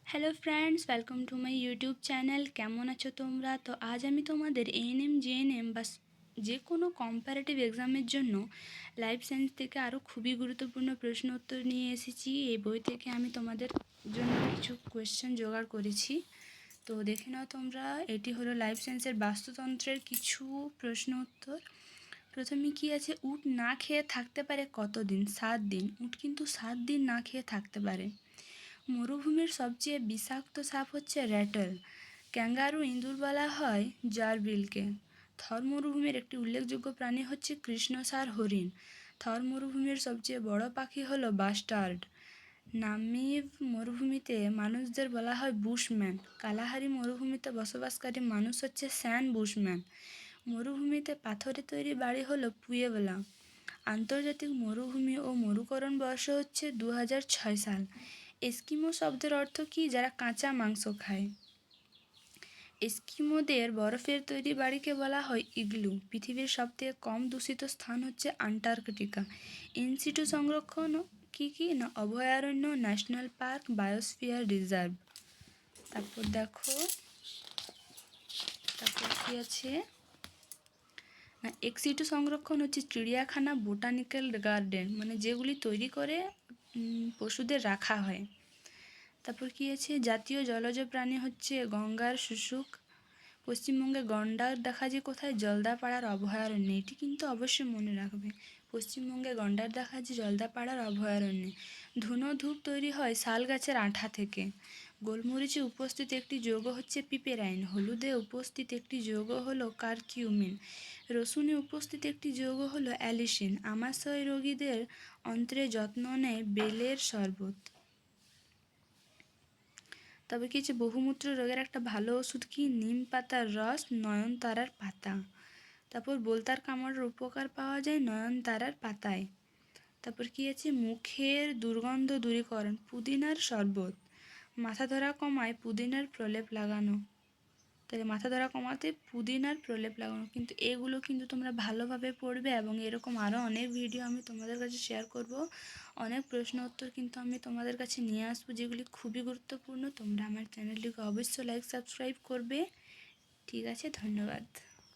Hello friends, welcome to my YouTube channel. কেমন আছো তোমরা? তো আজ আমি তোমাদের এএনএম জেএনএম বা যে কোনো কম্পারেটিভ এক্সামের জন্য লাইফ সায়েন্স থেকে আরও খুবই গুরুত্বপূর্ণ প্রশ্ন উত্তর নিয়ে এসেছি। এই বই থেকে আমি তোমাদের জন্য কিছু কোয়েশ্চেন জোগাড় করেছি। তো দেখে নাও তোমরা। এটি হলো লাইফ সায়েন্সের বাস্তুতন্ত্রের কিছু প্রশ্ন উত্তর। প্রথমে কি আছে, উট না খেয়ে থাকতে পারে কতদিন? 7 দিন। উট কিন্তু 7 দিন না খেয়ে থাকতে পারে। মরুভূমির সবচেয়ে বিষাক্ত সাপ হচ্ছে র্যাটল। ক্যাঙ্গারু ইঁদুর বলা হয় জারবিলকে। থর মরুভূমির একটি উল্লেখযোগ্য প্রাণী হচ্ছে কৃষ্ণসার হরিণ। থর মরুভূমির সবচেয়ে বড় পাখি হলো বাস্টার্ড। নামিব মরুভূমিতে মানুষদের বলা হয় বুশম্যান। কালাহারি মরুভূমিতে বসবাসকারী মানুষ হচ্ছে স্যান বুশম্যান। মরুভূমিতে পাথরে তৈরি বাড়ি হলো পুয়েবলা। আন্তর্জাতিক মরুভূমি ও মরুকরণ বর্ষ হচ্ছে 2006 সাল। এস্কিমো শব্দের অর্থ কী? যারা কাঁচা মাংস খায়। এস্কিমোদের বরফের তৈরি বাড়িকে বলা হয় ইগলু। পৃথিবীর সবথেকে কম দূষিত স্থান হচ্ছে আন্টার্কটিকা। ইনসিটু সংরক্ষণ কী কী? না অভয়ারণ্য, ন্যাশনাল পার্ক, বায়োস্ফিয়ার রিজার্ভ। তারপর দেখো, তারপর কী আছে না এক্সিটু সংরক্ষণ হচ্ছে চিড়িয়াখানা, বোটানিক্যাল গার্ডেন, মানে যেগুলি তৈরি করে পশুদের রাখা হয়। তারপর কী আছে, জাতীয় জলজ প্রাণী হচ্ছে গঙ্গার শুশুক। পশ্চিমবঙ্গে গন্ডার দেখা যায় কোথায়? জলদাপাড়ার অভয়ারণ্যে। এটি কিন্তু অবশ্যই মনে রাখবে। পশ্চিমবঙ্গে গন্ডার দেখা যায় জলদাপাড়ার অভয়ারণ্যে। ধুনো ধূপ তৈরি হয় শাল গাছের আঠা থেকে। গোলমরিচে উপস্থিত একটি যৌগ হচ্ছে পিপেরাইন। হলুদে উপস্থিত একটি যৌগ হলো কারকিউমিন। রসুনে উপস্থিত একটি যৌগ হলো অ্যালিসিন। আমাশয় রোগীদের অন্ত্রে যত্ন নেয় বেলের শরবত। তবে কি হচ্ছে, বহুমূত্র রোগের একটা ভালো ওষুধ কি? নিম পাতার রস, নয়নতারার পাতা। তারপর বোলতার কামড়ের উপকার পাওয়া যায় নয়নতারার পাতায়। তারপর কি আছে, মুখের দুর্গন্ধ দূরীকরণ পুদিনার শরবত। মাথা ধরা কমায় পুদিনার প্রলেপ লাগানো। তাহলে মাথা ধরা কমাতে পুদিনার প্রলেপ লাগানো। কিন্তু এগুলো কিন্তু তোমরা ভালোভাবে পড়বে এবং এরকম আরও অনেক ভিডিও আমি তোমাদের কাছে শেয়ার করব। অনেক প্রশ্ন উত্তর কিন্তু আমি তোমাদের কাছে নিয়ে আসবো, যেগুলি খুবই গুরুত্বপূর্ণ। তোমরা আমার চ্যানেলটিকে অবশ্যই লাইক সাবস্ক্রাইব করবে। ঠিক আছে, ধন্যবাদ।